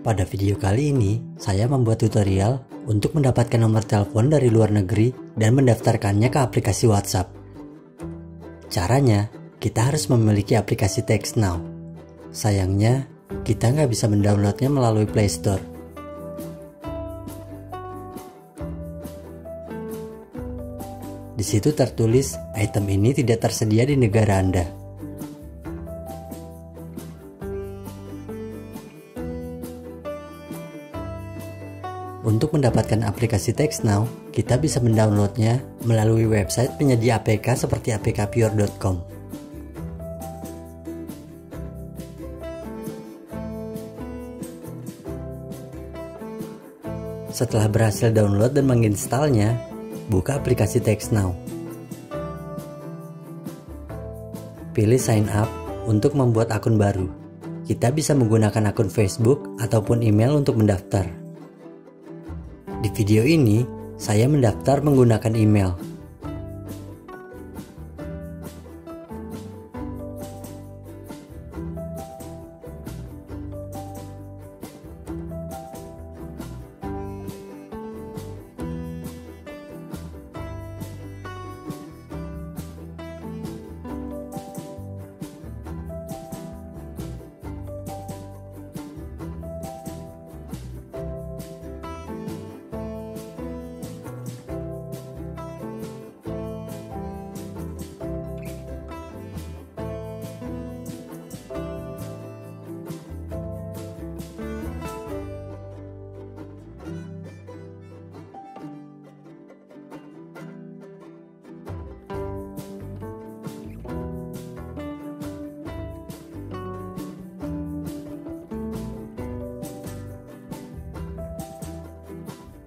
Pada video kali ini, saya membuat tutorial untuk mendapatkan nomor telepon dari luar negeri dan mendaftarkannya ke aplikasi WhatsApp. Caranya, kita harus memiliki aplikasi Text Now. Sayangnya, kita nggak bisa mendownloadnya melalui Play Store. Di situ tertulis, item ini tidak tersedia di negara Anda. Untuk mendapatkan aplikasi Text Now, kita bisa mendownloadnya melalui website penyedia APK seperti apkpure.com. Setelah berhasil download dan menginstalnya, buka aplikasi Text Now. Pilih Sign Up untuk membuat akun baru. Kita bisa menggunakan akun Facebook ataupun email untuk mendaftar. Di video ini, saya mendaftar menggunakan email.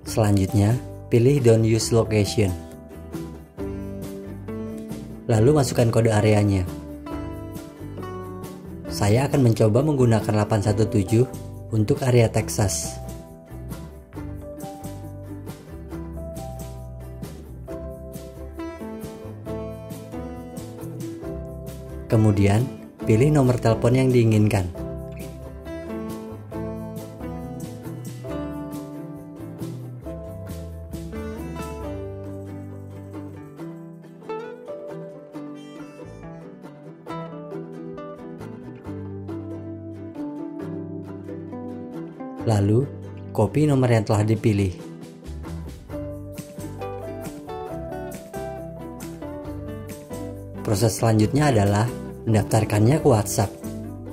Selanjutnya, pilih Don't Use Location. Lalu masukkan kode areanya. Saya akan mencoba menggunakan 817 untuk area Texas. Kemudian, pilih nomor telepon yang diinginkan. Lalu, copy nomor yang telah dipilih. Proses selanjutnya adalah mendaftarkannya ke WhatsApp.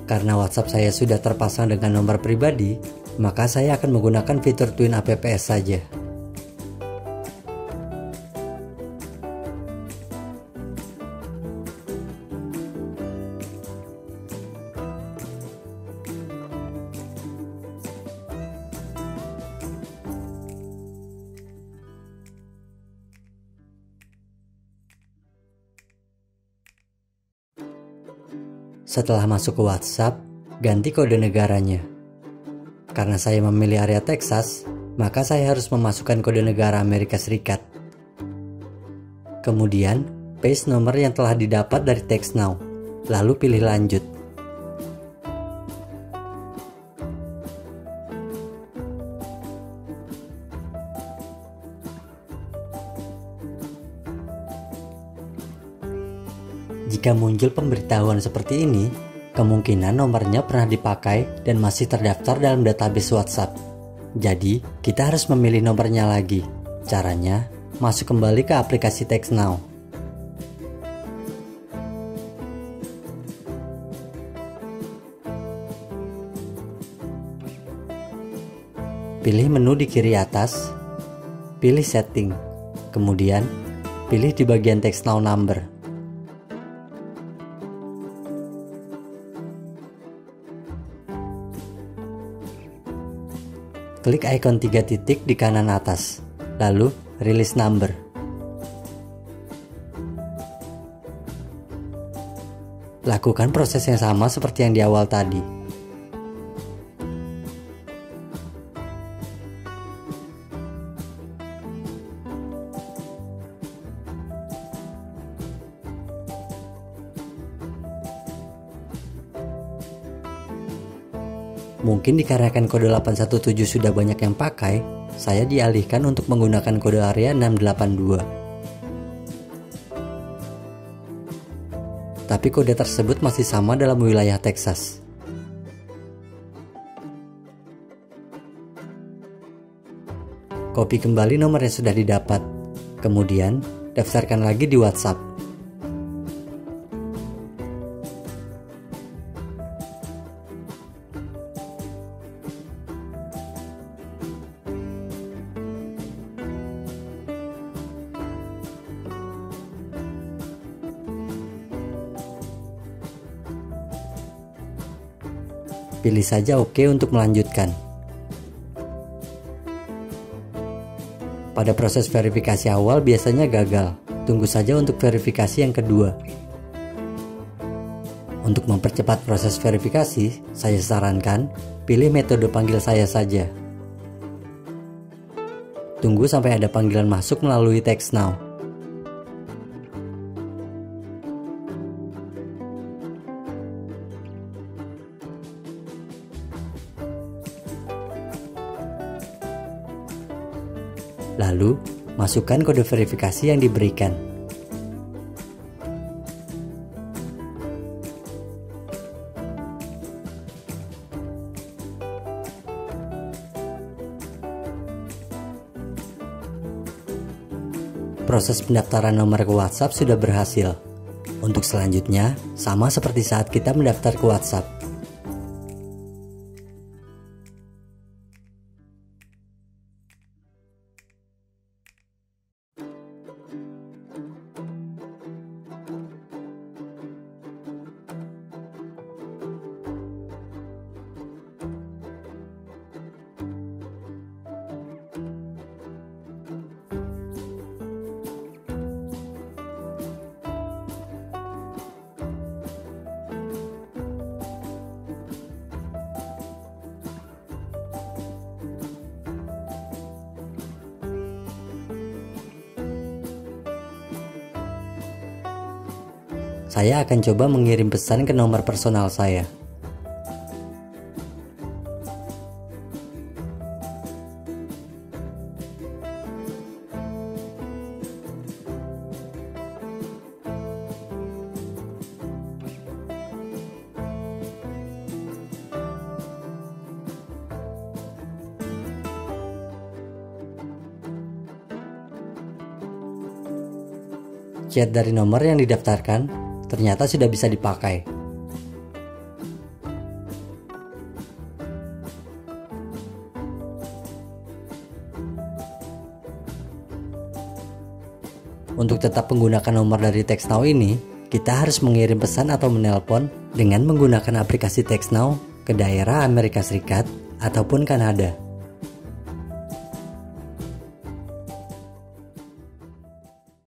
Karena WhatsApp saya sudah terpasang dengan nomor pribadi, maka saya akan menggunakan fitur Twin APPS saja. Setelah masuk ke WhatsApp, ganti kode negaranya. Karena saya memilih area Texas, maka saya harus memasukkan kode negara Amerika Serikat. Kemudian, paste nomor yang telah didapat dari Text Now, lalu pilih lanjut. Jika muncul pemberitahuan seperti ini, kemungkinan nomornya pernah dipakai dan masih terdaftar dalam database WhatsApp. Jadi, kita harus memilih nomornya lagi. Caranya, masuk kembali ke aplikasi Text Now. Pilih menu di kiri atas, pilih Setting, kemudian pilih di bagian Text Now Number. Klik ikon 3 titik di kanan atas, lalu Release Number. Lakukan proses yang sama seperti yang di awal tadi. Mungkin dikarenakan kode 817 sudah banyak yang pakai, saya dialihkan untuk menggunakan kode area 682. Tapi kode tersebut masih sama dalam wilayah Texas. Copy kembali nomor yang sudah didapat, kemudian daftarkan lagi di WhatsApp. Pilih saja OK untuk melanjutkan. Pada proses verifikasi awal biasanya gagal. Tunggu saja untuk verifikasi yang kedua. Untuk mempercepat proses verifikasi, saya sarankan pilih metode panggil saya saja. Tunggu sampai ada panggilan masuk melalui Text Now. Lalu, masukkan kode verifikasi yang diberikan. Proses pendaftaran nomor ke WhatsApp sudah berhasil. Untuk selanjutnya, sama seperti saat kita mendaftar ke WhatsApp. Saya akan coba mengirim pesan ke nomor personal saya. Chat dari nomor yang didaftarkan ternyata sudah bisa dipakai. Untuk tetap menggunakan nomor dari Text Now ini, kita harus mengirim pesan atau menelpon dengan menggunakan aplikasi Text Now ke daerah Amerika Serikat ataupun Kanada.